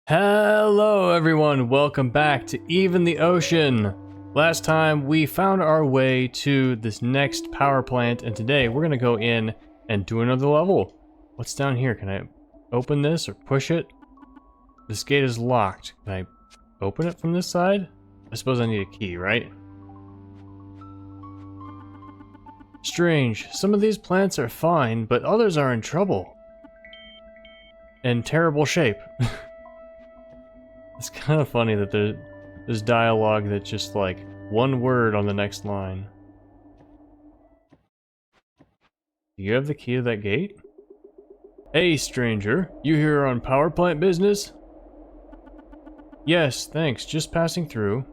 Hello everyone, welcome back to Even the Ocean. Last time we found our way to this next power plant, and today we're gonna go in and do another level. What's down here? Can I open this or push it? This gate is locked. Can I open it from this side? I suppose I need a key, right? Strange. Some of these plants are fine, but others are in trouble. In terrible shape. It's kind of funny that there's dialogue that's just like one word on the next line. Do you have the key to that gate? Hey, stranger. You here on power plant business? Yes, thanks. Just passing through.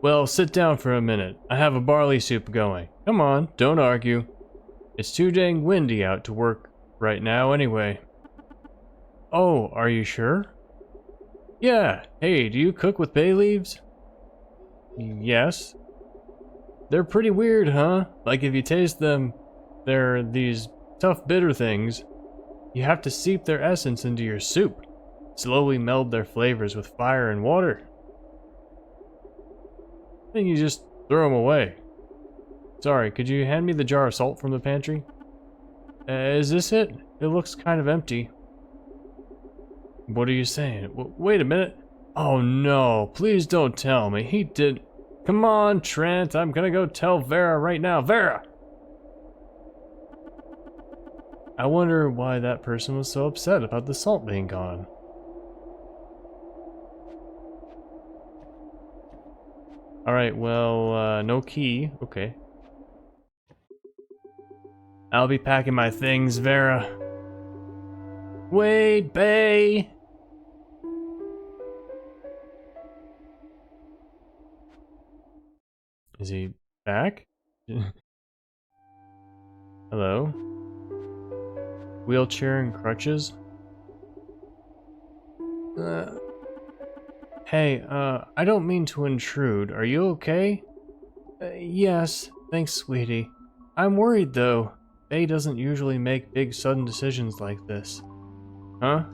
Well, sit down for a minute. I have a barley soup going. Come on, don't argue. It's too dang windy out to work right now anyway. Oh, are you sure? Yeah. Hey, do you cook with bay leaves? Yes. They're pretty weird, huh? Like if you taste them, they're these tough bitter things. You have to seep their essence into your soup. Slowly meld their flavors with fire and water. Then you just throw them away. Sorry, could you hand me the jar of salt from the pantry? Is this it? It looks kind of empty. What are you saying? Wait a minute. Oh no, please don't tell me. He did. Come on, Trent. I'm gonna go tell Vera right now. Vera! I wonder why that person was so upset about the salt being gone. Alright, well, no key. Okay. I'll be packing my things, Vera. Wait, Bay! Is he back? Hello? Wheelchair and crutches? Hey, I don't mean to intrude. Are you okay? Yes, thanks, sweetie. I'm worried, though. Bay doesn't usually make big sudden decisions like this. Huh?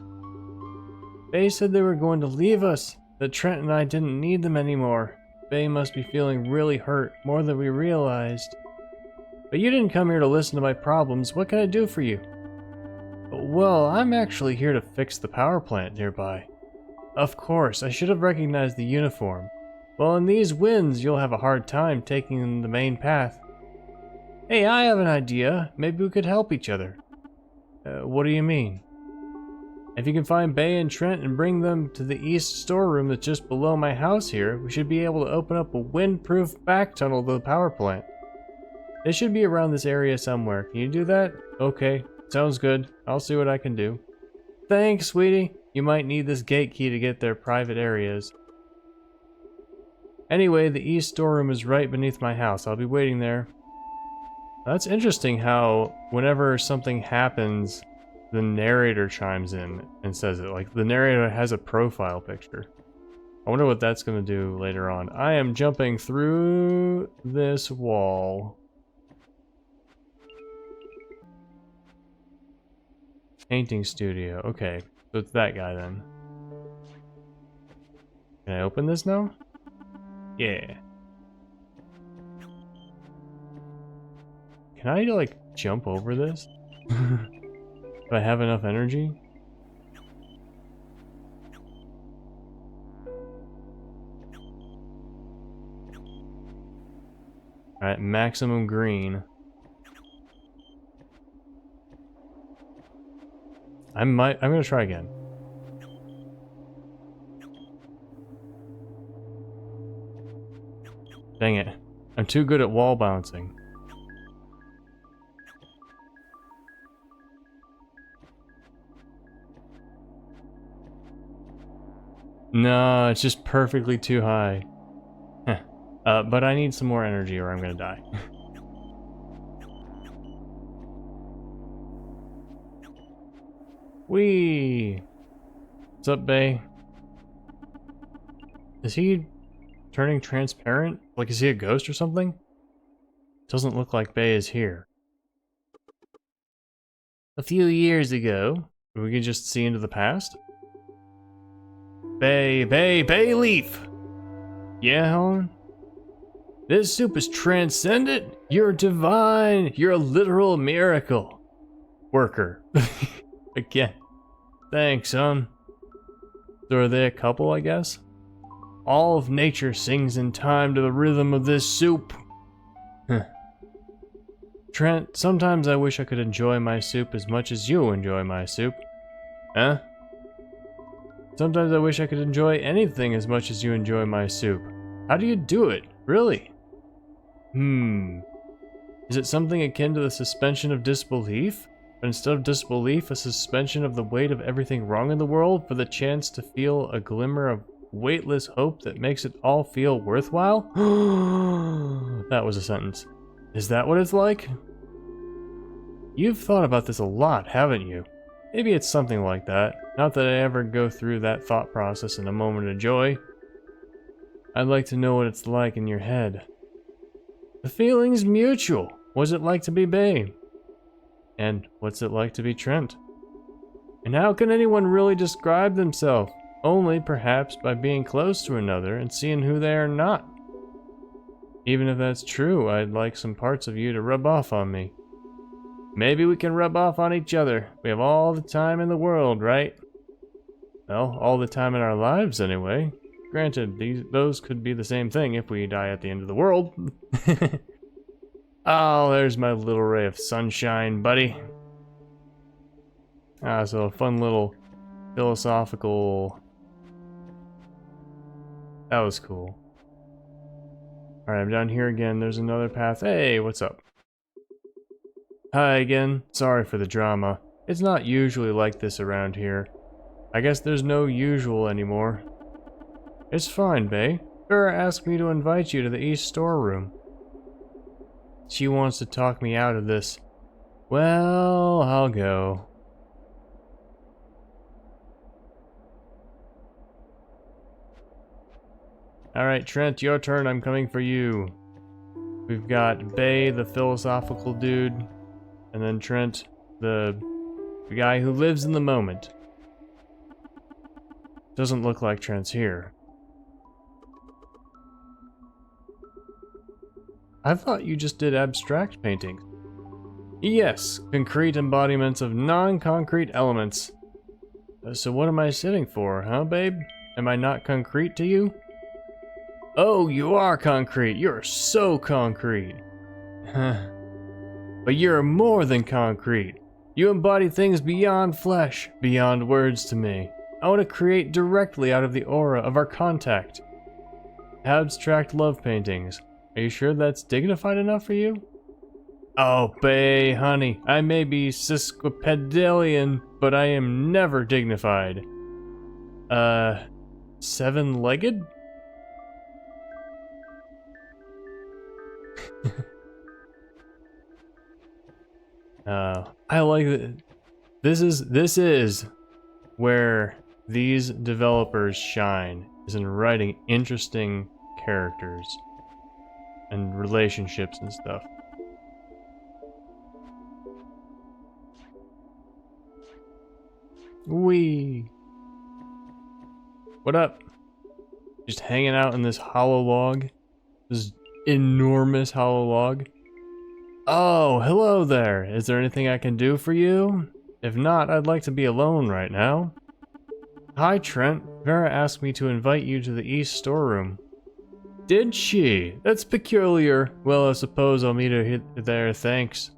Bay said they were going to leave us, that Trent and I didn't need them anymore. Bay must be feeling really hurt, more than we realized. But you didn't come here to listen to my problems. What can I do for you? Well, I'm actually here to fix the power plant nearby. Of course, I should have recognized the uniform. Well, in these winds, you'll have a hard time taking the main path. Hey, I have an idea. Maybe we could help each other. What do you mean? If you can find Bay and Trent and bring them to the east storeroom that's just below my house here, we should be able to open up a windproof back tunnel to the power plant. They should be around this area somewhere. Can you do that? Okay, sounds good. I'll see what I can do. Thanks, sweetie. You might need this gate key to get their private areas. Anyway, the east storeroom is right beneath my house. I'll be waiting there. That's interesting how whenever something happens, the narrator chimes in and says it. Like, the narrator has a profile picture. I wonder what that's going to do later on. I am jumping through this wall. Painting studio. Okay, so it's that guy then. Can I open this now? Yeah. Can I, like, jump over this? If I have enough energy? Alright, maximum green. I'm gonna try again. Dang it. I'm too good at wall bouncing. No, it's just perfectly too high. But I need some more energy or I'm gonna die. Whee! What's up, Bay? Is he turning transparent? Like, is he a ghost or something? Doesn't look like Bay is here. A few years ago, we can just see into the past? Bay leaf! Yeah, Helen? This soup is transcendent. You're divine. You're a literal miracle. Worker. Again. Thanks, son. So are they a couple, I guess? All of nature sings in time to the rhythm of this soup. Trent, sometimes I wish I could enjoy my soup as much as you enjoy my soup. Huh? Sometimes I wish I could enjoy anything as much as you enjoy my soup. How do you do it? Really? Is it something akin to the suspension of disbelief? But instead of disbelief, a suspension of the weight of everything wrong in the world for the chance to feel a glimmer of weightless hope that makes it all feel worthwhile? That was a sentence. Is that what it's like? You've thought about this a lot, haven't you? Maybe it's something like that. Not that I ever go through that thought process in a moment of joy. I'd like to know what it's like in your head. The feeling's mutual. What's it like to be Bae? And what's it like to be Trent? And how can anyone really describe themselves? Only, perhaps, by being close to another and seeing who they are not. Even if that's true, I'd like some parts of you to rub off on me. Maybe we can rub off on each other. We have all the time in the world, right? Well, all the time in our lives, anyway. Granted, those could be the same thing if we die at the end of the world. Oh, there's my little ray of sunshine, buddy. So a fun little philosophical... That was cool. Alright, I'm down here again. There's another path. Hey, what's up? Hi again. Sorry for the drama. It's not usually like this around here. I guess there's no usual anymore. It's fine, Bae. Vera asked me to invite you to the East storeroom. She wants to talk me out of this. Well, I'll go. Alright, Trent, your turn. I'm coming for you. We've got Bae, the philosophical dude, and then Trent, the guy who lives in the moment. Doesn't look like Trent's here. I thought you just did abstract paintings. Yes, concrete embodiments of non-concrete elements. So what am I sitting for, huh, babe? Am I not concrete to you? Oh, you are concrete. You're so concrete. But you're more than concrete. You embody things beyond flesh, beyond words to me. I want to create directly out of the aura of our contact. Abstract love paintings. Are you sure that's dignified enough for you? Oh, Bae, honey, I may be sesquipedalian, but I am never dignified. Seven-legged? I like that. This is where these developers shine, is in writing interesting characters and relationships and stuff. Wee. What up? Just hanging out in this hollow log? This enormous hollow log? Oh, hello there. Is there anything I can do for you? If not, I'd like to be alone right now. Hi, Trent. Vera asked me to invite you to the East storeroom. Did she? That's peculiar. Well, I suppose I'll meet her there, thanks.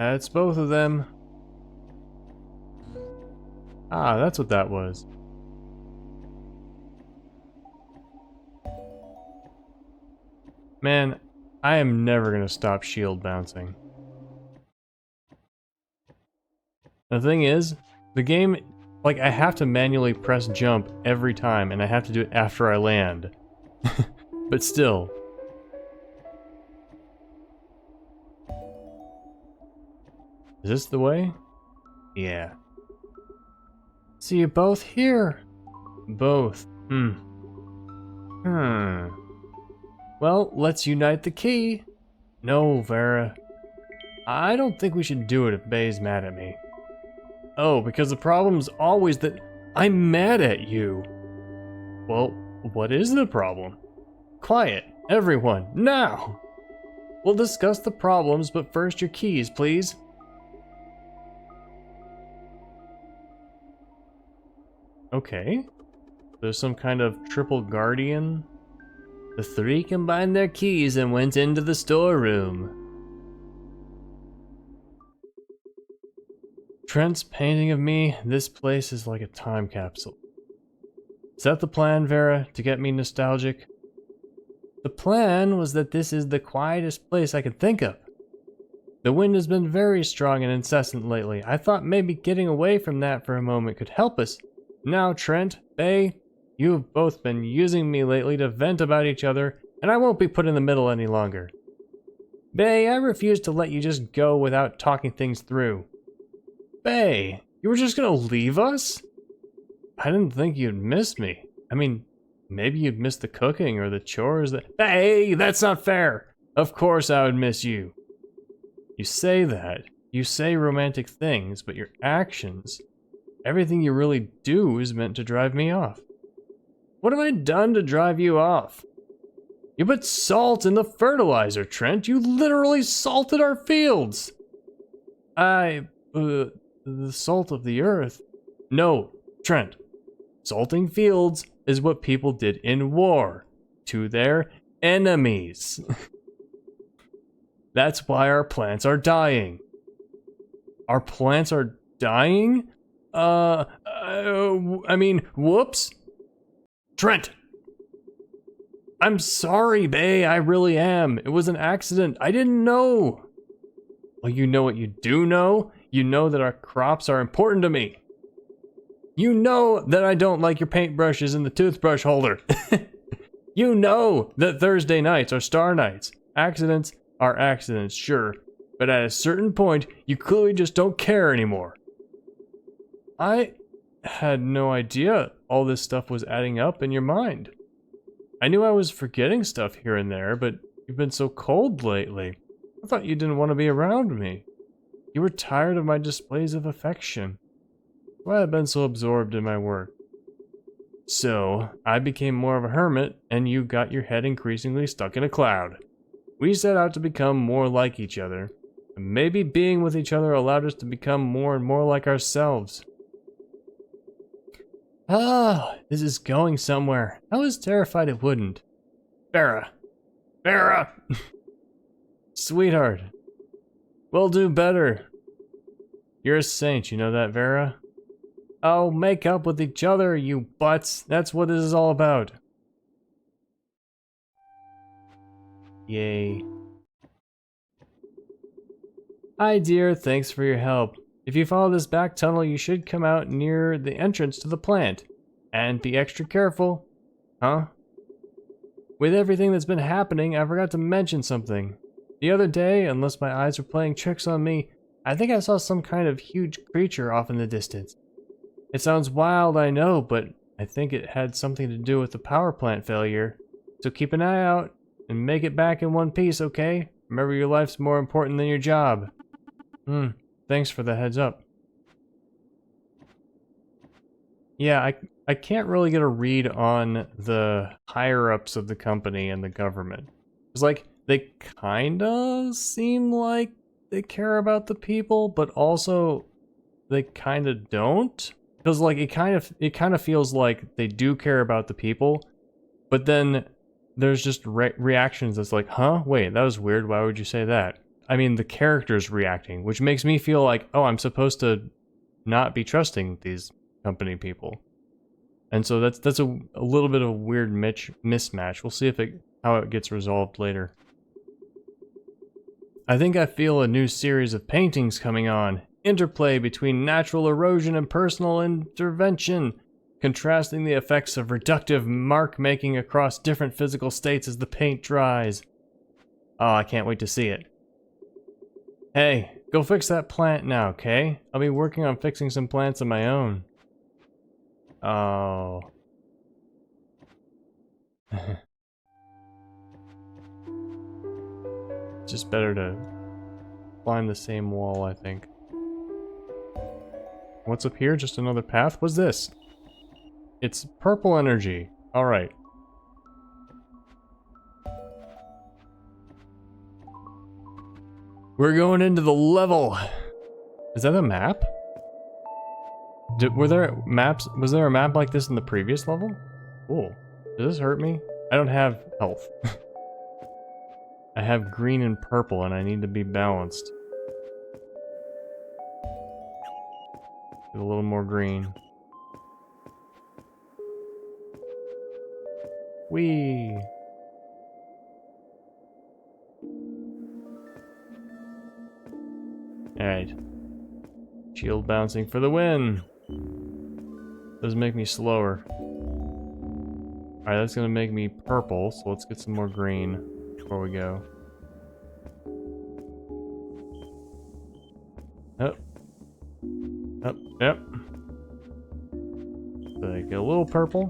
It's both of them. Ah, that's what that was. Man, I am never gonna stop shield bouncing. The thing is, the game, like, I have to manually press jump every time, and I have to do it after I land. But still. Is this the way? Yeah. See you both here. Both. Well, let's unite the key. No, Vera. I don't think we should do it if Bae's mad at me. Oh, because the problem's always that I'm mad at you. Well, what is the problem? Quiet, everyone, now! We'll discuss the problems, but first your keys, please. Okay. There's some kind of triple guardian. The three combined their keys and went into the storeroom. Trent's painting of me, this place is like a time capsule. Is that the plan, Vera, to get me nostalgic? The plan was that this is the quietest place I could think of. The wind has been very strong and incessant lately. I thought maybe getting away from that for a moment could help us. Now, Trent, Bay, you have both been using me lately to vent about each other, and I won't be put in the middle any longer. Bay, I refuse to let you just go without talking things through. Bay, you were just gonna leave us? I didn't think you'd miss me. I mean, maybe you'd miss the cooking or the chores that— Hey, that's not fair! Of course I would miss you. You say that, you say romantic things, but your actions, everything you really do is meant to drive me off. What have I done to drive you off? You put salt in the fertilizer, Trent. You literally salted our fields. The salt of the earth. No, Trent. Salting fields is what people did in war to their enemies. That's why our plants are dying. Our plants are dying? I mean, whoops. Trent! I'm sorry, Bay, I really am. It was an accident. I didn't know. Well, you know what you do know? You know that our crops are important to me. You know that I don't like your paintbrushes in the toothbrush holder. You know that Thursday nights are star nights. Accidents are accidents, sure. But at a certain point, you clearly just don't care anymore. I had no idea all this stuff was adding up in your mind. I knew I was forgetting stuff here and there, but you've been so cold lately. I thought you didn't want to be around me. You were tired of my displays of affection. Why I've been so absorbed in my work. So, I became more of a hermit, and you got your head increasingly stuck in a cloud. We set out to become more like each other, and maybe being with each other allowed us to become more and more like ourselves. Ah, this is going somewhere. I was terrified it wouldn't. Vera! Vera! Sweetheart. We'll do better. You're a saint, you know that, Vera? Oh, make up with each other, you butts. That's what this is all about. Yay. Hi, dear. Thanks for your help. If you follow this back tunnel, you should come out near the entrance to the plant. And be extra careful. Huh? With everything that's been happening, I forgot to mention something. The other day, unless my eyes were playing tricks on me, I think I saw some kind of huge creature off in the distance. It sounds wild, I know, but I think it had something to do with the power plant failure. So keep an eye out and make it back in one piece, okay? Remember, your life's more important than your job. Thanks for the heads up. Yeah, I can't really get a read on the higher-ups of the company and the government. It's like, they kinda seem like they care about the people, but also they kinda don't. Because like, it kind of feels like they do care about the people, but then there's just reactions that's like, huh? Wait, that was weird, why would you say that? I mean, the character's reacting, which makes me feel like, oh, I'm supposed to not be trusting these company people. And so that's a little bit of a weird mismatch. We'll see how it gets resolved later. I think I feel a new series of paintings coming on. Interplay between natural erosion and personal intervention, contrasting the effects of reductive mark making across different physical states as the paint dries. Oh, I can't wait to see it. Hey, go fix that plant now, okay? I'll be working on fixing some plants of my own. Oh. Just better to climb the same wall, I think. What's up here? Just another path? What's this? It's purple energy. Alright. We're going into the level. Is that a map? Were there maps? Was there a map like this in the previous level? Cool. Does this hurt me? I don't have health. I have green and purple and I need to be balanced. Get a little more green. Whee! Alright. Shield bouncing for the win! Does make me slower. Alright, that's gonna make me purple, so let's get some more green before we go. Up. Up, yep. So I get a little purple.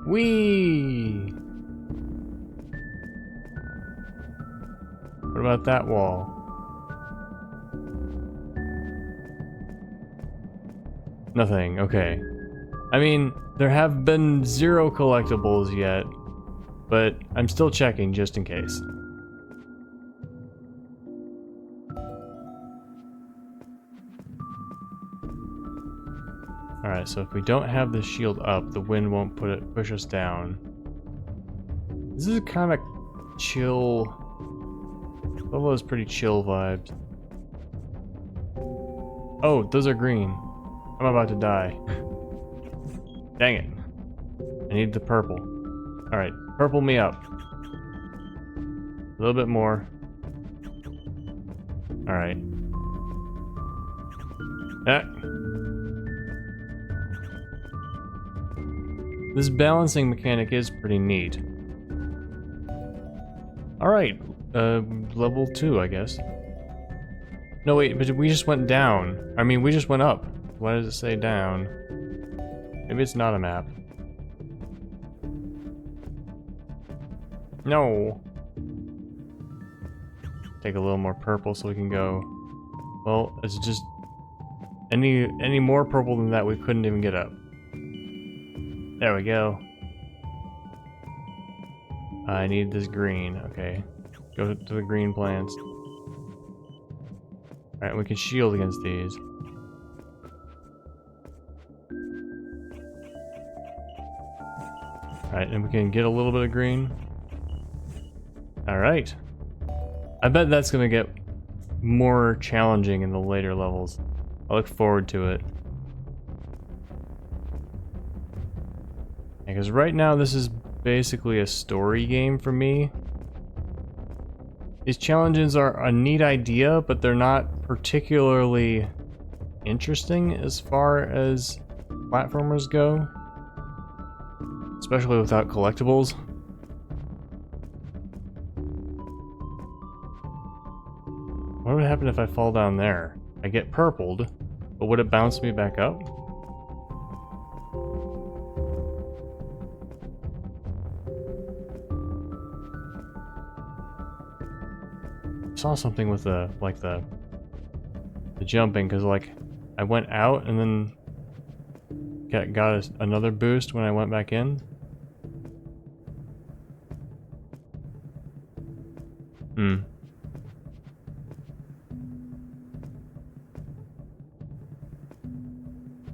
Whee! What about that wall? Nothing, okay. I mean, there have been 0 collectibles yet, but I'm still checking just in case. Alright, so if we don't have the shield up, the wind won't push us down. This is kind of chill. All those pretty chill vibes. Oh, those are green. I'm about to die. Dang it. I need the purple. Alright, purple me up. A little bit more. Alright. Ah. This balancing mechanic is pretty neat. Alright, level 2, I guess. No, wait, but we just went down. I mean, we just went up. Why does it say down? Maybe it's not a map. No. Take a little more purple so we can go. Well, it's just any more purple than that we couldn't even get up. There we go. I need this green. Okay. Go to the green plants. Alright, we can shield against these. Alright, and we can get a little bit of green. Alright. I bet that's gonna get more challenging in the later levels. I look forward to it. Because right now this is basically a story game for me. These challenges are a neat idea, but they're not particularly interesting as far as platformers go. Especially without collectibles. What would happen if I fall down there? I get purpled, but would it bounce me back up? I saw something with the jumping, because like I went out and then got another boost when I went back in.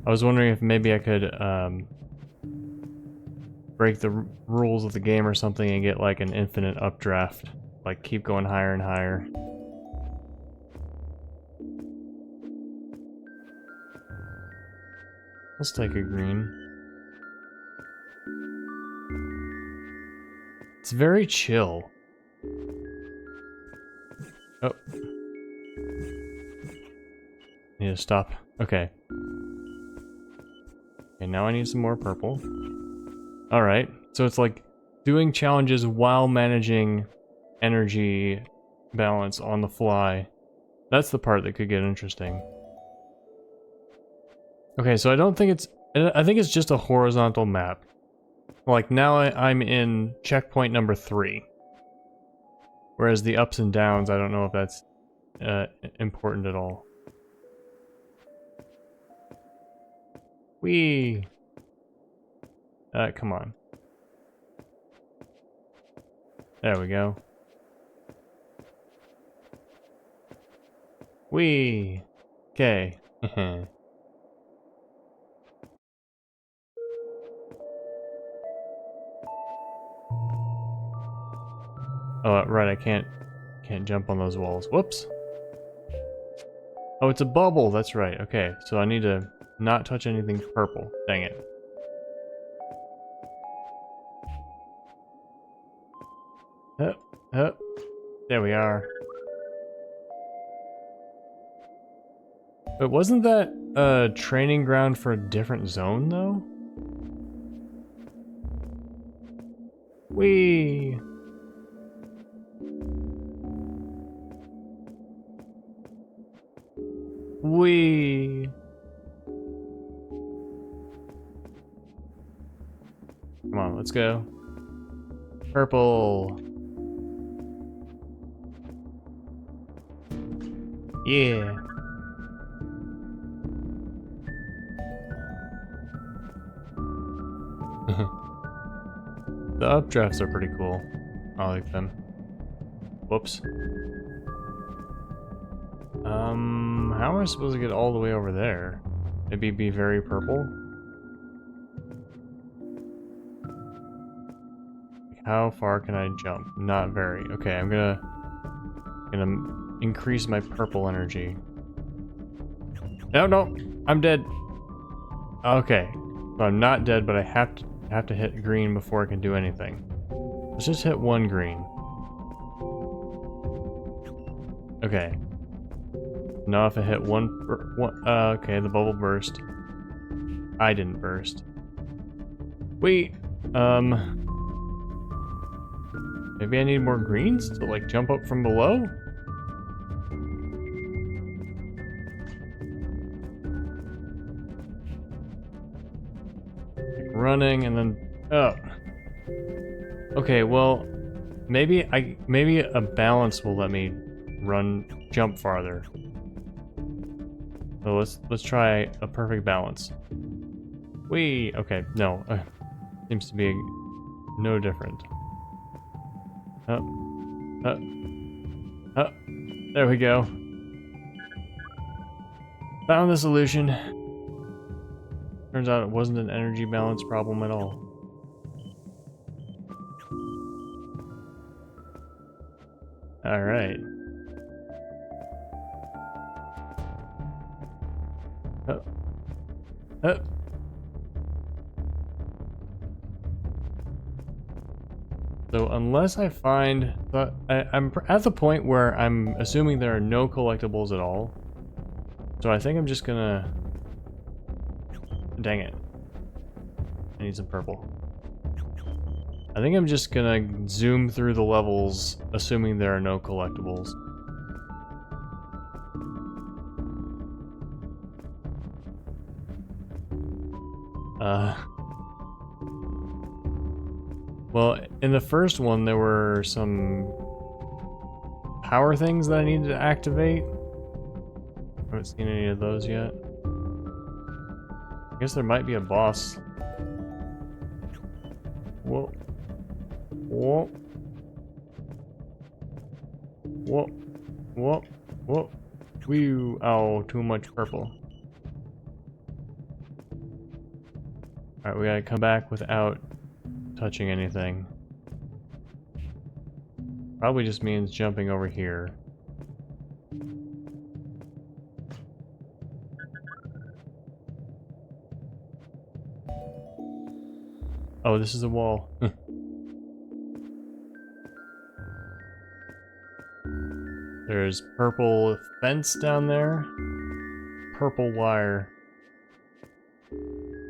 I was wondering if maybe I could break the rules of the game or something and get like an infinite updraft. Like keep going higher and higher. Let's take a green. It's very chill. Oh. Need to stop. Okay. Okay, now I need some more purple. Alright, so it's like doing challenges while managing energy balance on the fly. That's the part that could get interesting. Okay, so I don't think it's... I think it's just a horizontal map. Like, now I'm in checkpoint number 3. Whereas the ups and downs, I don't know if that's important at all. Whee! Come on. There we go. Whee! Okay. Oh, right, I can't jump on those walls. Whoops. Oh, it's a bubble, that's right. Okay, so I need to not touch anything purple. Dang it. Hup, hup. There we are. But wasn't that a training ground for a different zone, though? Whee! Whee! Come on, let's go. Purple. Yeah. The updrafts are pretty cool. I like them. Whoops. How am I supposed to get all the way over there? Maybe be very purple? Like, how far can I jump? Not very. Okay, I'm gonna increase my purple energy. No, no, I'm dead. Okay, so I'm not dead, but I have to hit green before I can do anything. Let's just hit one green. Okay. Now if I hit one, okay, the bubble burst. I didn't burst. Wait, maybe I need more greens to like jump up from below? Like running and then, oh. Okay, well, maybe a balance will let me jump farther. So let's try a perfect balance. Whee! Okay, no. Seems to be no different. There we go. Found the solution. Turns out it wasn't an energy balance problem at all. Alright. So unless I find... I'm at the point where I'm assuming there are no collectibles at all. So I think I'm just gonna... Dang it. I need some purple. I think I'm just gonna zoom through the levels, assuming there are no collectibles. Well, in the first one, there were some power things that I needed to activate. I haven't seen any of those yet. I guess there might be a boss. Whoa. Whoa. Whoa. Whoa. Whoa. Whew. Oh, too much purple. Alright, we gotta come back without touching anything. Probably just means jumping over here. Oh, this is a wall. There's purple fence down there. Purple wire.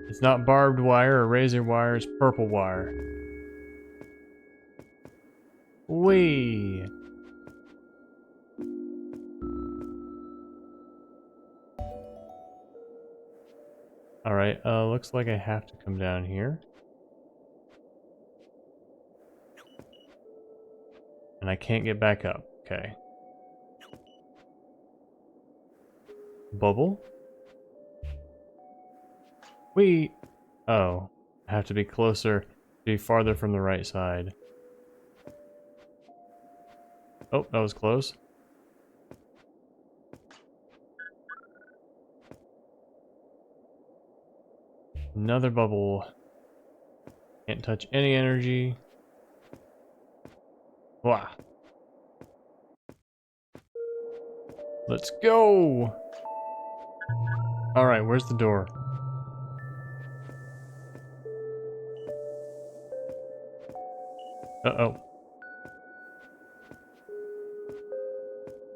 It's not barbed wire or razor wire, it's purple wire. Whee! Alright, looks like I have to come down here. And I can't get back up. Okay. Bubble? We... Oh. I have to be closer, be farther from the right side. Oh, that was close. Another bubble. Can't touch any energy. Wow. Let's go! Alright, where's the door? Uh-oh.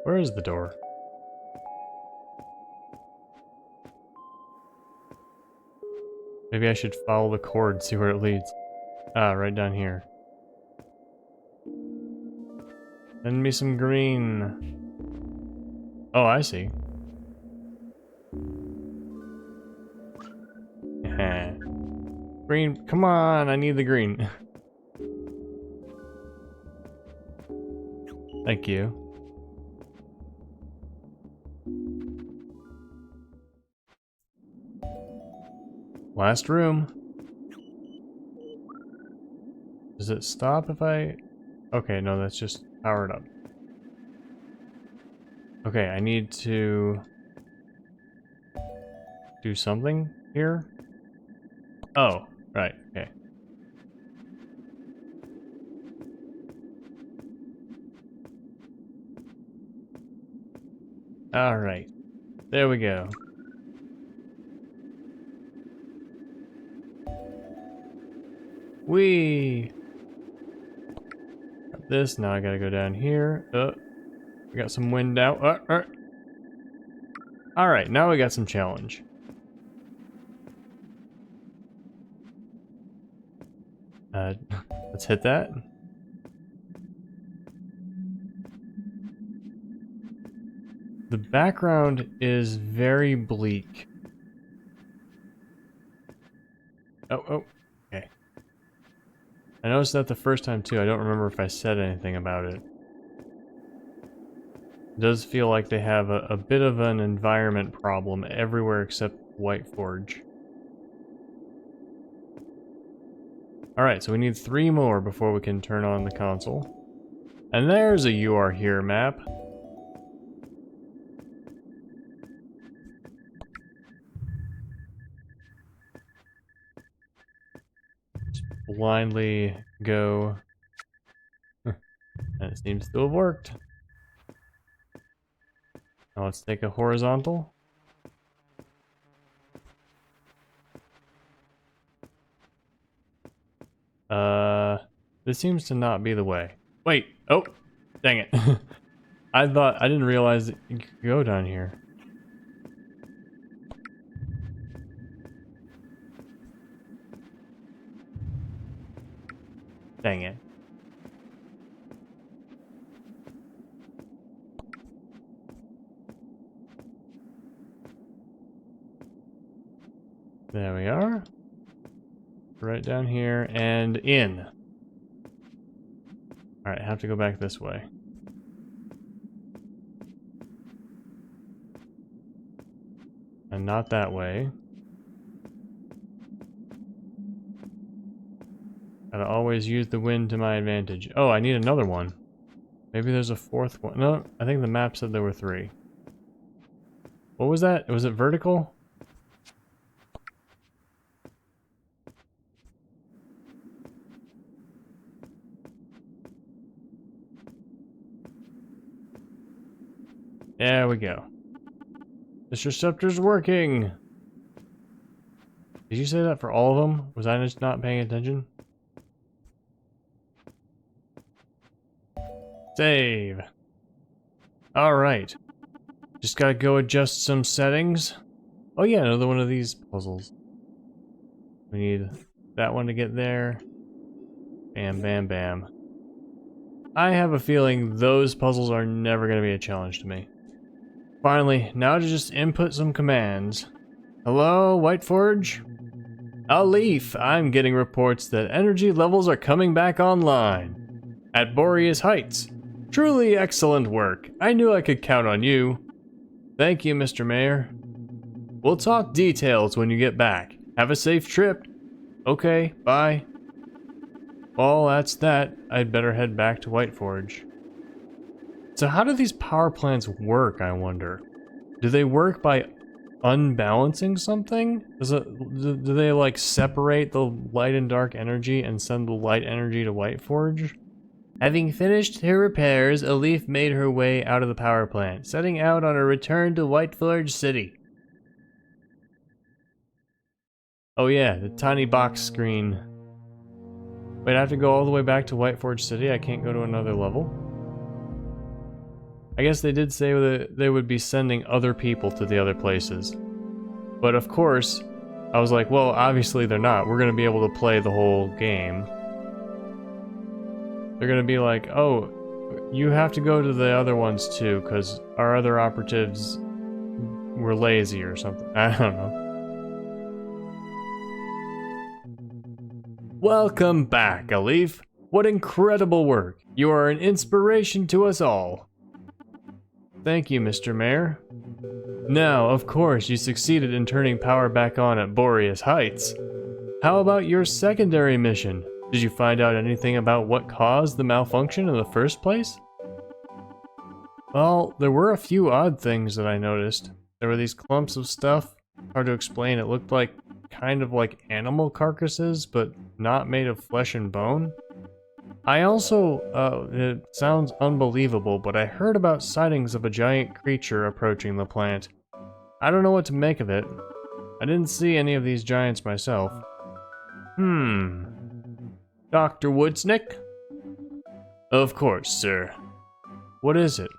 Where is the door? Maybe I should follow the cord, see where it leads. Ah, right down here. Send me some green. Oh, I see. Green, come on, I need the green. Thank you. Last room. Does it stop if I... Okay, no, that's just powered up. Okay, I need to... do something here? Oh, right, okay. Alright. There we go. Whee! Got this, now I gotta go down here. We got some wind out. Alright, now we got some challenge. Let's hit that. The background is very bleak. Oh, okay. I noticed that the first time too. I don't remember if I said anything about it. It does feel like they have a bit of an environment problem everywhere except White Forge. Alright, so we need 3 more before we can turn on the console. And there's a You Are Here map. Just blindly go. And it seems to have worked. Now let's take a horizontal. This seems to not be the way. Wait, oh, dang it. I didn't realize that you could go down here. Dang it. There we are. Right down here and in. Alright, I have to go back this way. And not that way. Gotta always use the wind to my advantage. Oh, I need another one. Maybe there's a 4th one. No, I think the map said there were 3. What was that? Was it vertical? There we go. This receptor's working! Did you say that for all of them? Was I just not paying attention? Save! Alright. Just gotta go adjust some settings. Oh yeah, another one of these puzzles. We need that one to get there. Bam, bam, bam. I have a feeling those puzzles are never gonna be a challenge to me. Finally, now to just input some commands. Hello, White Forge? A leaf! I'm getting reports that energy levels are coming back online. At Boreas Heights. Truly excellent work. I knew I could count on you. Thank you, Mr. Mayor. We'll talk details when you get back. Have a safe trip. Okay, bye. Well, that's that. I'd better head back to Whiteforge. So how do these power plants work, I wonder? Do they work by unbalancing something? Do they like separate the light and dark energy and send the light energy to Whiteforge? Having finished her repairs, Elif made her way out of the power plant, setting out on a return to Whiteforge City. Oh yeah, the tiny box screen. Wait, I have to go all the way back to Whiteforge City? I can't go to another level? I guess they did say that they would be sending other people to the other places. But of course, I was like, well, obviously they're not. We're going to be able to play the whole game. They're going to be like, oh, you have to go to the other ones too, because our other operatives were lazy or something. I don't know. Welcome back, Elif. What incredible work. You are an inspiration to us all. Thank you, Mr. Mayor. Now, of course, you succeeded in turning power back on at Boreas Heights. How about your secondary mission? Did you find out anything about what caused the malfunction in the first place? Well, there were a few odd things that I noticed. There were these clumps of stuff. Hard to explain. It looked like kind of like animal carcasses, but not made of flesh and bone. I also, it sounds unbelievable, but I heard about sightings of a giant creature approaching the plant. I don't know what to make of it. I didn't see any of these giants myself. Dr. Woodsnick? Of course, sir. What is it?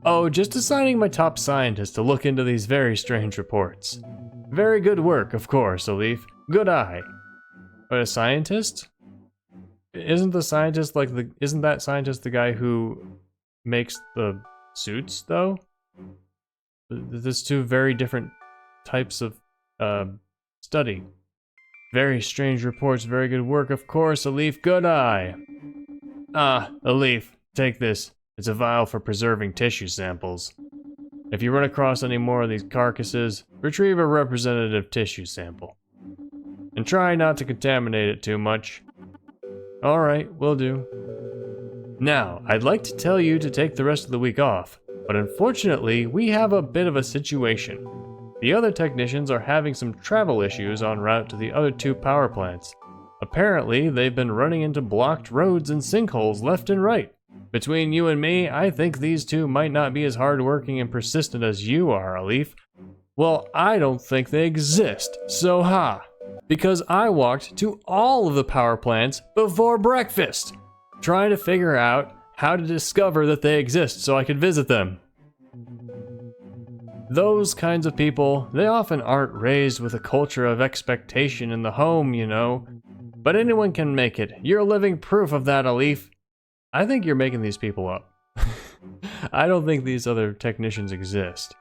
Oh, just assigning my top scientist to look into these very strange reports. Very good work, of course, Elif. Good eye. But a scientist? Isn't the scientist like isn't that scientist the guy who makes the suits, though? There's two very different types of study. Very strange reports, very good work, of course, Elif. Good eye. Ah, Elif, take this. It's a vial for preserving tissue samples. If you run across any more of these carcasses, retrieve a representative tissue sample. And try not to contaminate it too much. Alright, will do. Now, I'd like to tell you to take the rest of the week off, but unfortunately, we have a bit of a situation. The other technicians are having some travel issues en route to the other two power plants. Apparently, they've been running into blocked roads and sinkholes left and right. Between you and me, I think these two might not be as hardworking and persistent as you are, Elif. Well, I don't think they exist, so ha! Because I walked to all of the power plants before breakfast, trying to figure out how to discover that they exist so I could visit them. Those kinds of people, they often aren't raised with a culture of expectation in the home, you know. But anyone can make it. You're living proof of that, Elif. I think you're making these people up. I don't think these other technicians exist.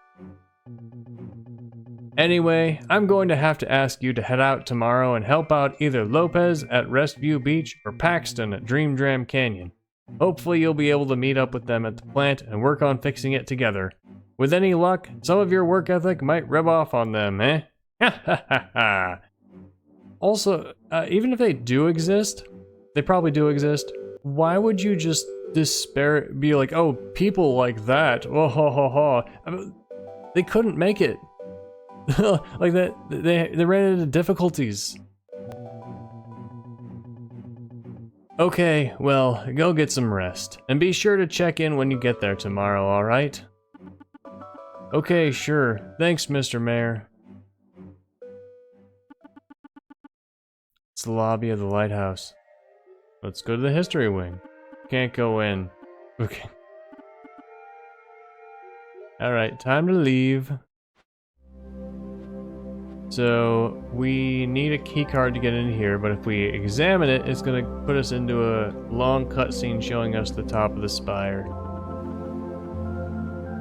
Anyway, I'm going to have to ask you to head out tomorrow and help out either Lopez at Restview Beach or Paxton at Dream Dram Canyon. Hopefully you'll be able to meet up with them at the plant and work on fixing it together. With any luck, some of your work ethic might rub off on them, eh? Ha ha ha ha! Also, even if they do exist, they probably do exist, why would you just be like, oh, people like that, oh ha ha ha. I mean, they couldn't make it. Like that, they ran into difficulties. Okay, well, go get some rest. And be sure to check in when you get there tomorrow, alright? Okay, sure. Thanks, Mr. Mayor. It's the lobby of the lighthouse. Let's go to the history wing. Can't go in. Okay. Alright, time to leave. So, we need a key card to get in here, but if we examine it, it's gonna put us into a long cutscene showing us the top of the spire.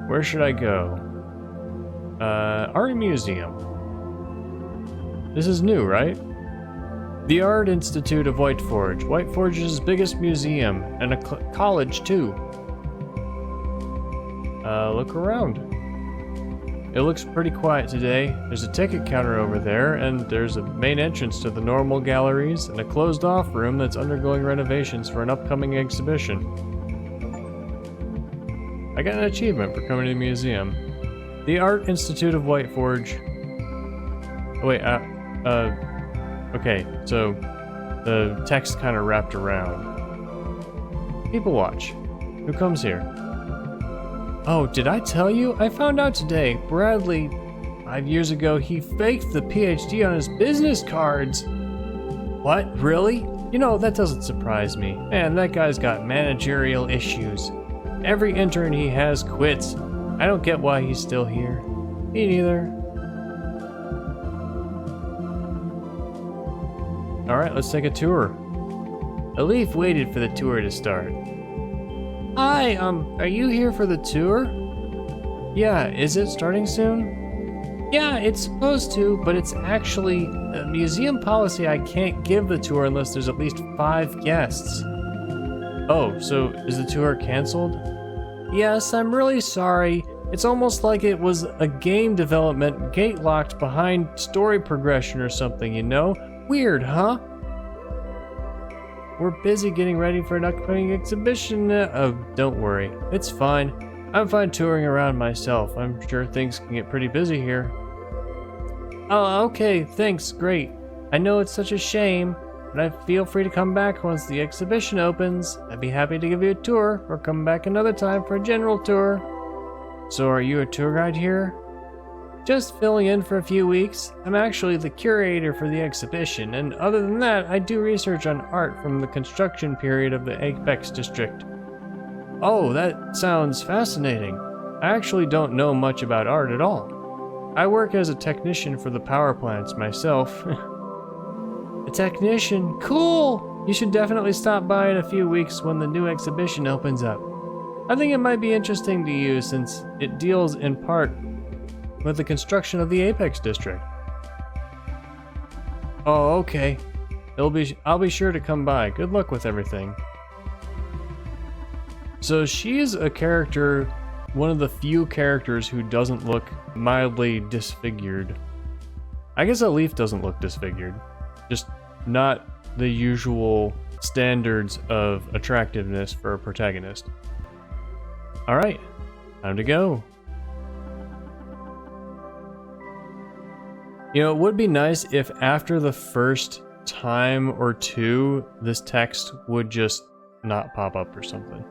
Where should I go? Art Museum. This is new, right? The Art Institute of Whiteforge. Whiteforge's biggest museum, and a college too. Look around. It looks pretty quiet today. There's a ticket counter over there, and there's a main entrance to the normal galleries, and a closed-off room that's undergoing renovations for an upcoming exhibition. I got an achievement for coming to the museum. The Art Institute of Whiteforge. Oh, wait, okay, so the text kind of wrapped around. People watch. Who comes here? Oh, did I tell you? I found out today. Bradley, 5 years ago, he faked the PhD on his business cards. What? Really? You know, that doesn't surprise me. Man, that guy's got managerial issues. Every intern he has quits. I don't get why he's still here. Me neither. Alright, let's take a tour. Alif waited for the tour to start. Hi, are you here for the tour? Yeah, is it starting soon? Yeah, it's supposed to, but it's actually a museum policy. I can't give the tour unless there's at least 5 guests. Oh, so is the tour canceled? Yes, I'm really sorry. It's almost like it was a game development gate locked behind story progression or something, you know? Weird, huh? We're busy getting ready for an upcoming exhibition. Don't worry. It's fine. I'm fine touring around myself. I'm sure things can get pretty busy here. Oh, okay. Thanks. Great. I know it's such a shame, but I feel free to come back once the exhibition opens. I'd be happy to give you a tour or come back another time for a general tour. So are you a tour guide here? Just filling in for a few weeks. I'm actually the curator for the exhibition, and other than that, I do research on art from the construction period of the Apex district. Oh, that sounds fascinating. I actually don't know much about art at all. I work as a technician for the power plants myself. A technician? Cool! You should definitely stop by in a few weeks when the new exhibition opens up. I think it might be interesting to you since it deals in part with the construction of the Apex district. Oh, okay. I'll be sure to come by. Good luck with everything. So she's a character, one of the few characters who doesn't look mildly disfigured. I guess Alif doesn't look disfigured. Just not the usual standards of attractiveness for a protagonist. Alright, time to go. You know, it would be nice if after the first time or two, this text would just not pop up or something.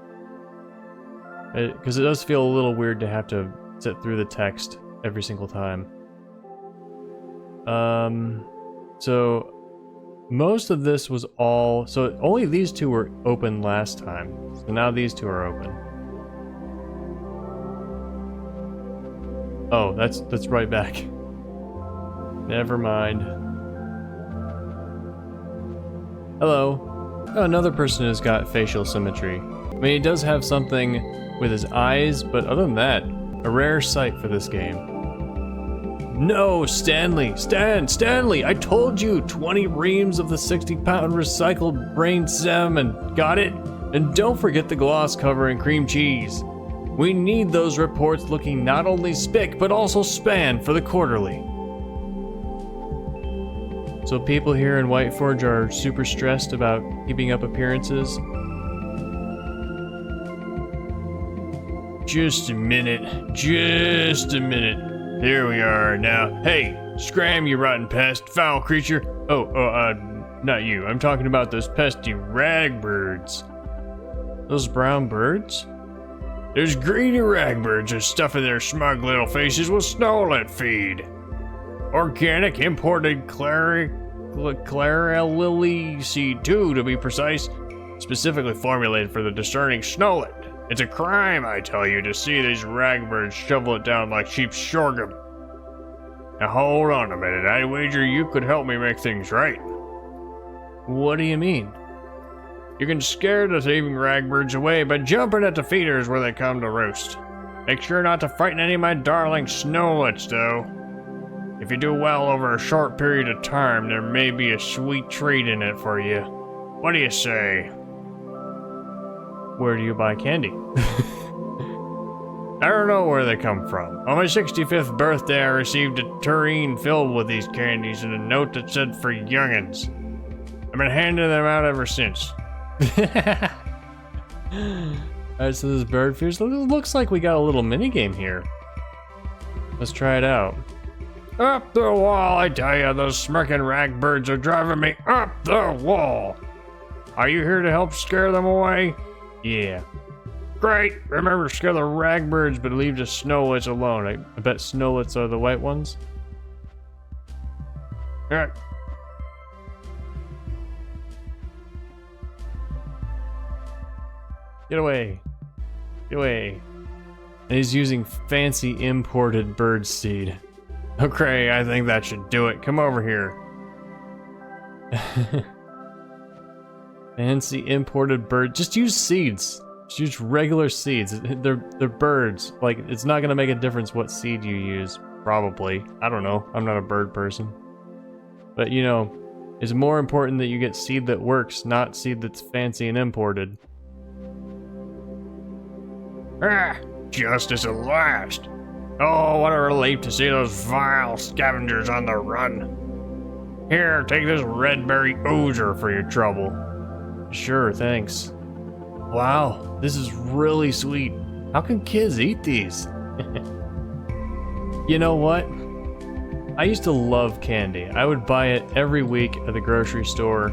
Because it does feel a little weird to have to sit through the text every single time. So most of this was all... So only these two were open last time. So now these two are open. Oh, that's right back. Never mind. Hello. Oh, another person has got facial symmetry. I mean, he does have something with his eyes, but other than that, a rare sight for this game. No, Stanley! Stanley! I told you! 20 reams of the 60-pound recycled brain stem and got it? And don't forget the gloss cover and cream cheese. We need those reports looking not only spick, but also span for the quarterly. So people here in Whiteforge are super stressed about keeping up appearances. Just a minute. There we are now. Hey, scram, you rotten pest, foul creature. Not you. I'm talking about those pesky ragbirds. Those brown birds? Those greedy ragbirds are stuffing their smug little faces with snowlet feed. Organic imported Clara lily seed too, to be precise, specifically formulated for the discerning snowlet. It's a crime, I tell you, to see these ragbirds shovel it down like sheep sorghum. Now hold on a minute, I wager you could help me make things right. What do you mean? You can scare the thieving ragbirds away by jumping at the feeders where they come to roost. Make sure not to frighten any of my darling snowlets, though. If you do well over a short period of time, there may be a sweet treat in it for you. What do you say? Where do you buy candy? I don't know where they come from. On my 65th birthday, I received a tureen filled with these candies and a note that said for youngins. I've been handing them out ever since. Alright, so this bird fears. It looks like we got a little mini game here. Let's try it out. Up the wall, I tell you, those smirking ragbirds are driving me up the wall. Are you here to help scare them away? Yeah. Great! Remember to scare the ragbirds, but leave the snowlets alone. I bet snowlets are the white ones. Alright. Get away. Get away. And he's using fancy imported bird seed. Okay, I think that should do it. Come over here. Fancy imported bird. Just use seeds. Just use regular seeds. They're birds. Like, it's not gonna make a difference what seed you use. Probably. I don't know. I'm not a bird person. But you know, it's more important that you get seed that works, not seed that's fancy and imported. Ah, justice at last. Oh, what a relief to see those vile scavengers on the run. Here, take this red berry oozer for your trouble. Sure, thanks. Wow, this is really sweet. How can kids eat these? You know what? I used to love candy. I would buy it every week at the grocery store.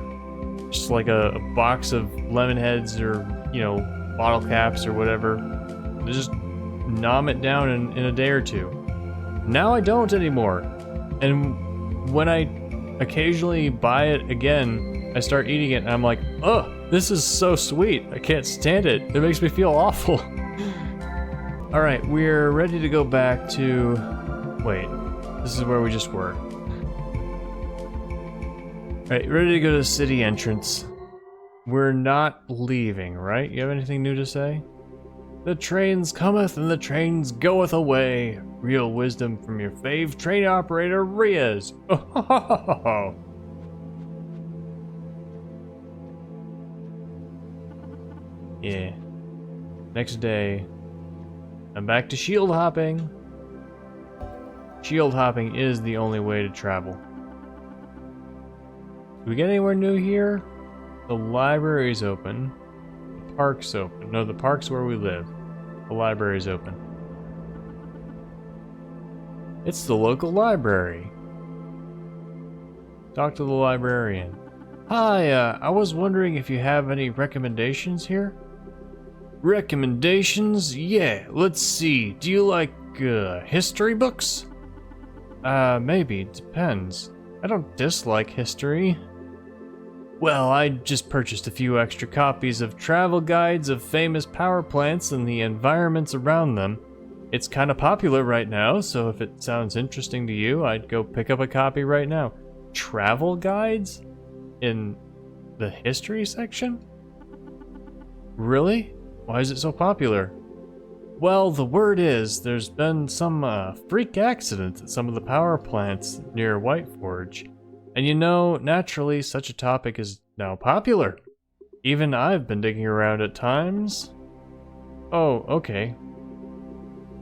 Just like a box of lemon heads or, you know, bottle caps or whatever. Just nom it down in a day or two. Now I don't anymore. And when I occasionally buy it again, I start eating it and I'm like, oh, this is so sweet. I can't stand it. It makes me feel awful. All right, we're ready to go back to... Wait, this is where we just were. All right, ready to go to the city entrance. We're not leaving, right? You have anything new to say? The trains cometh and the trains goeth away. Real wisdom from your fave train operator, Riaz. Oh, yeah. Next day, I'm back to shield hopping. Shield hopping is the only way to travel. Do we get anywhere new here? The library's open. The park's open. No, the park's where we live. The library's open. It's the local library. Talk to the librarian. Hi, I was wondering if you have any recommendations here? Recommendations? Yeah, let's see. Do you like, history books? Maybe. Depends. I don't dislike history. Well, I just purchased a few extra copies of travel guides of famous power plants and the environments around them. It's kind of popular right now, so if it sounds interesting to you, I'd go pick up a copy right now. Travel guides? In the history section? Really? Why is it so popular? Well, the word is there's been some freak accidents at some of the power plants near Whiteforge. And you know, naturally, such a topic is now popular. Even I've been digging around at times. Oh, okay.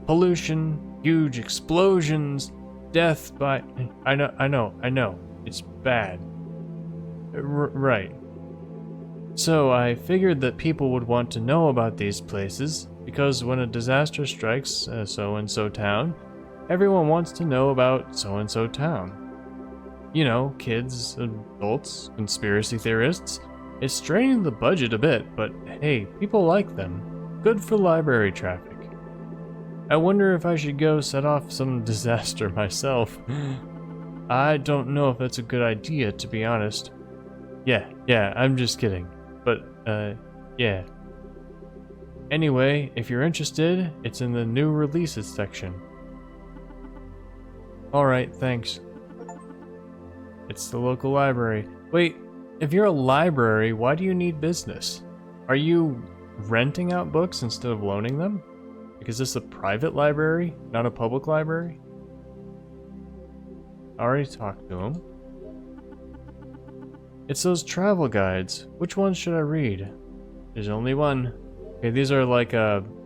Pollution, huge explosions, death by... I know. It's bad. Right. So I figured that people would want to know about these places, because when a disaster strikes so-and-so town, everyone wants to know about so-and-so town. You know, kids, adults, conspiracy theorists. It's straining the budget a bit, but hey, people like them. Good for library traffic. I wonder if I should go set off some disaster myself. I don't know if that's a good idea, to be honest. Yeah, I'm just kidding. But, yeah. Anyway, if you're interested, it's in the new releases section. Alright, thanks. It's the local library. Wait, if you're a library, why do you need business? Are you renting out books instead of loaning them? Like, is this a private library, not a public library? I already talked to him. It's those travel guides. Which ones should I read? There's only one. Okay, these are like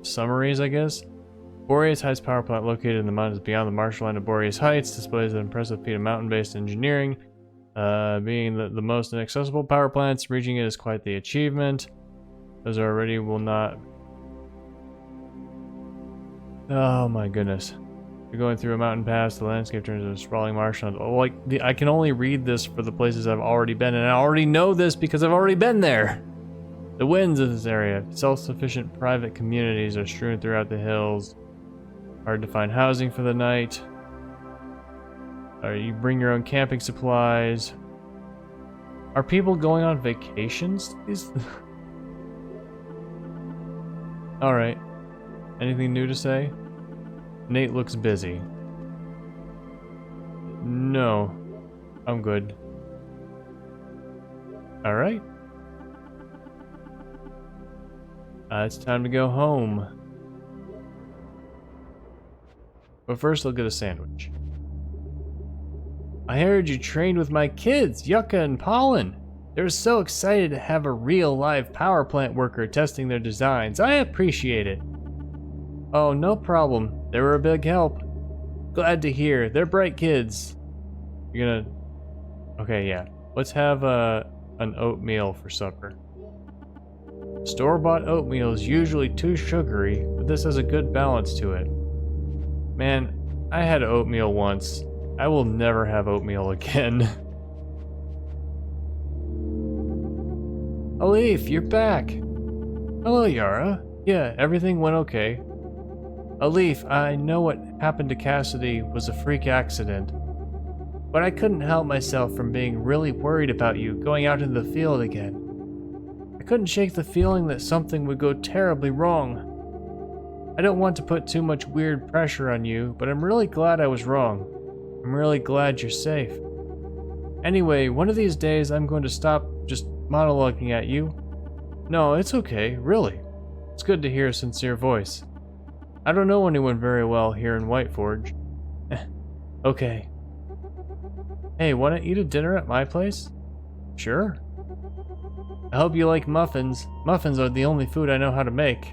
summaries, I guess. Boreas Heights power plant located in the mountains beyond the marshland of Boreas Heights displays an impressive feat of mountain-based engineering. Being the most inaccessible power plants, reaching it is quite the achievement. Those already will not... Oh my goodness. You're going through a mountain pass, the landscape turns into a sprawling marshland. Oh, like, I can only read this for the places I've already been, and I already know this because I've already been there! The winds of this area. Self-sufficient private communities are strewn throughout the hills. Hard to find housing for the night. You bring your own camping supplies. Are people going on vacations? Alright. Anything new to say? Nate looks busy. No. I'm good. Alright. It's time to go home. But first I'll get a sandwich. I heard you trained with my kids, Yucca and Pollen. They were so excited to have a real live power plant worker testing their designs. I appreciate it. Oh, no problem. They were a big help. Glad to hear. They're bright kids. You're gonna... Okay, yeah. Let's have an oatmeal for supper. Store-bought oatmeal is usually too sugary, but this has a good balance to it. Man, I had oatmeal once. I will never have oatmeal again. Alif, you're back. Hello, Yara. Yeah, everything went okay. Alif, I know what happened to Cassidy was a freak accident, but I couldn't help myself from being really worried about you going out into the field again. I couldn't shake the feeling that something would go terribly wrong. I don't want to put too much weird pressure on you, but I'm really glad I was wrong. I'm really glad you're safe. Anyway, one of these days I'm going to stop just monologuing at you. No, it's okay, really. It's good to hear a sincere voice. I don't know anyone very well here in Whiteforge. Okay. Hey, wanna eat a dinner at my place? Sure. I hope you like muffins. Muffins are the only food I know how to make.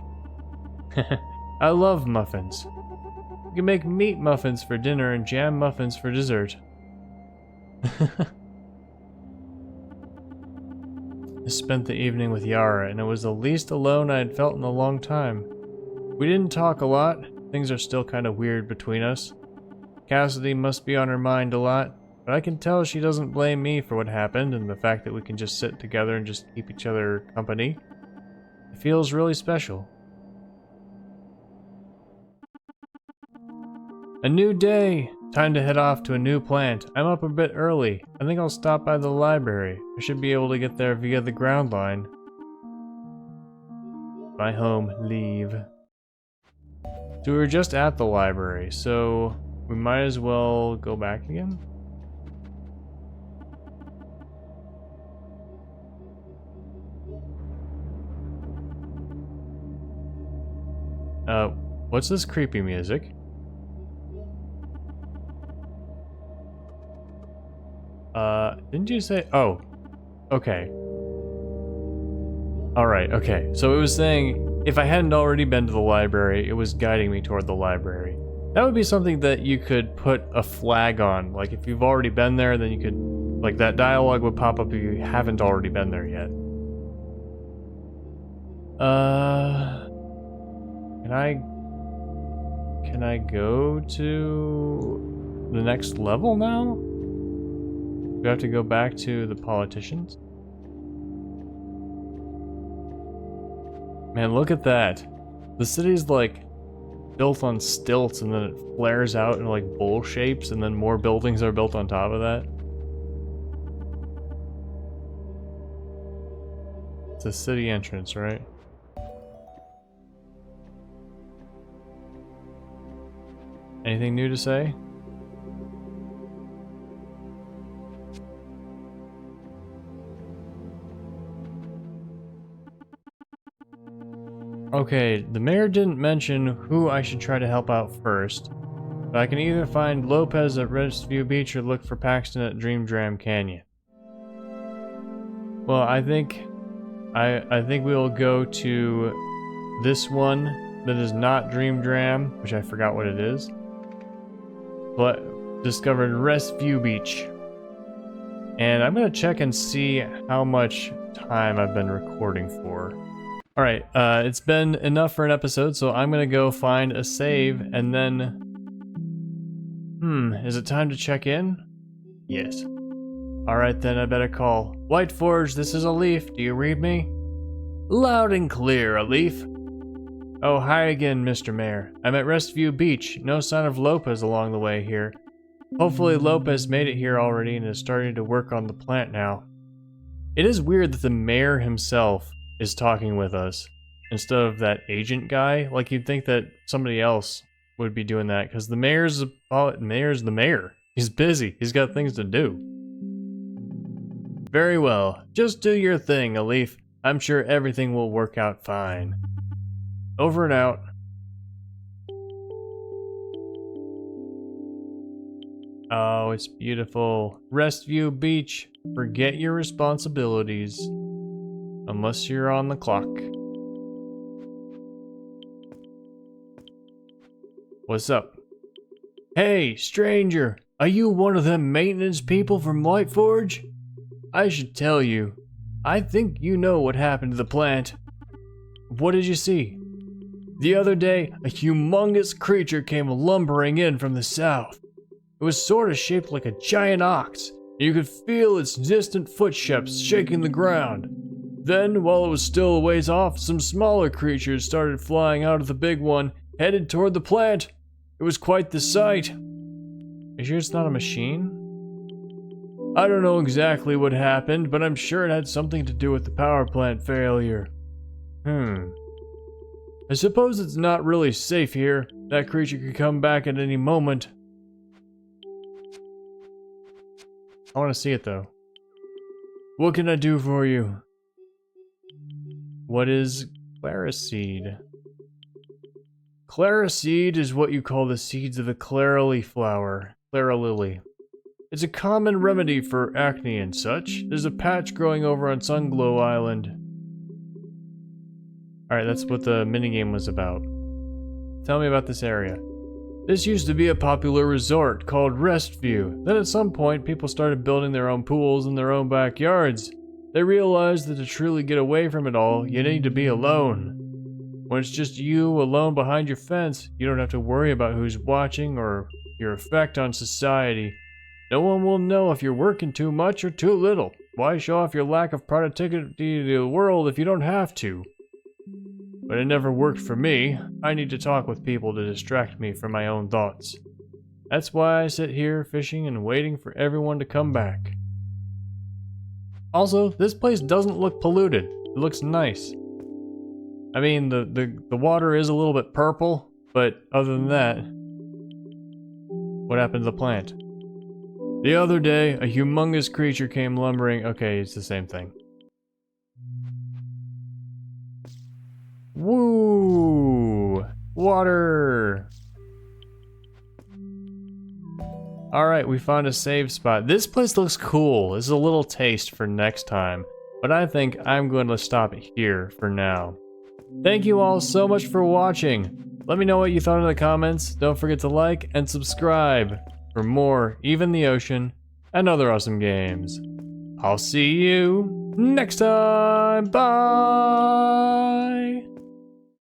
I love muffins. You can make meat muffins for dinner and jam muffins for dessert. I spent the evening with Yara, and it was the least alone I had felt in a long time. We didn't talk a lot. Things are still kind of weird between us. Cassidy must be on her mind a lot, but I can tell she doesn't blame me for what happened and the fact that we can just sit together and just keep each other company. It feels really special. A new day! Time to head off to a new plant. I'm up a bit early. I think I'll stop by the library. I should be able to get there via the ground line. My home, leave. So we were just at the library, so we might as well go back again? What's this creepy music? Didn't you say... Oh. Okay. Alright, okay. So it was saying, if I hadn't already been to the library, it was guiding me toward the library. That would be something that you could put a flag on. Like, if you've already been there, then you could... Like, that dialogue would pop up if you haven't already been there yet. Can I go to the next level now? We have to go back to the politicians? Man, look at that. The city's like built on stilts and then it flares out in like bowl shapes and then more buildings are built on top of that. It's a city entrance, right? Anything new to say? Okay, the mayor didn't mention who I should try to help out first, but I can either find Lopez at Restview Beach or look for Paxton at Dream Dram Canyon. Well, I think we'll go to this one that is not Dream Dram, which I forgot what it is. But discovered Restview Beach. And I'm gonna check and see how much time I've been recording for. Alright, it's been enough for an episode, so I'm gonna go find a save and then... is it time to check in? Yes. Alright then, I better call. Whiteforge, this is Alif. Do you read me? Loud and clear, Alif. Oh, hi again, Mr. Mayor. I'm at Restview Beach. No sign of Lopez along the way here. Hopefully Lopez made it here already and is starting to work on the plant now. It is weird that the mayor himself is talking with us instead of that agent guy. Like, you'd think that somebody else would be doing that, because the mayor's the mayor. He's busy. He's got things to do. Very well. Just do your thing, Alif. I'm sure everything will work out fine. Over and out. Oh, it's beautiful. Restview Beach. Forget your responsibilities. Unless you're on the clock. What's up? Hey, stranger. Are you one of them maintenance people from Lightforge? I should tell you. I think you know what happened to the plant. What did you see? The other day, a humongous creature came lumbering in from the south. It was sort of shaped like a giant ox, and you could feel its distant footsteps shaking the ground. Then, while it was still a ways off, some smaller creatures started flying out of the big one, headed toward the plant. It was quite the sight. Are you sure it's not a machine? I don't know exactly what happened, but I'm sure it had something to do with the power plant failure. I suppose it's not really safe here. That creature could come back at any moment. I want to see it though. What can I do for you? What is Clariseed? Clariseed is what you call the seeds of the Clarily flower. Clara Lily. It's a common remedy for acne and such. There's a patch growing over on Sunglow Island. Alright, that's what the minigame was about. Tell me about this area. This used to be a popular resort called Restview. Then at some point, people started building their own pools in their own backyards. They realized that to truly get away from it all, you need to be alone. When it's just you alone behind your fence, you don't have to worry about who's watching or your effect on society. No one will know if you're working too much or too little. Why show off your lack of productivity to the world if you don't have to? But it never worked for me. I need to talk with people to distract me from my own thoughts. That's why I sit here fishing and waiting for everyone to come back. Also, this place doesn't look polluted. It looks nice. I mean, the water is a little bit purple, but other than that, what happened to the plant? The other day, a humongous creature came lumbering. Okay, it's the same thing. Woo! Water! Alright, we found a save spot. This place looks cool. This is a little taste for next time. But I think I'm going to stop it here for now. Thank you all so much for watching. Let me know what you thought in the comments. Don't forget to like and subscribe for more Even the Ocean and other awesome games. I'll see you next time. Bye!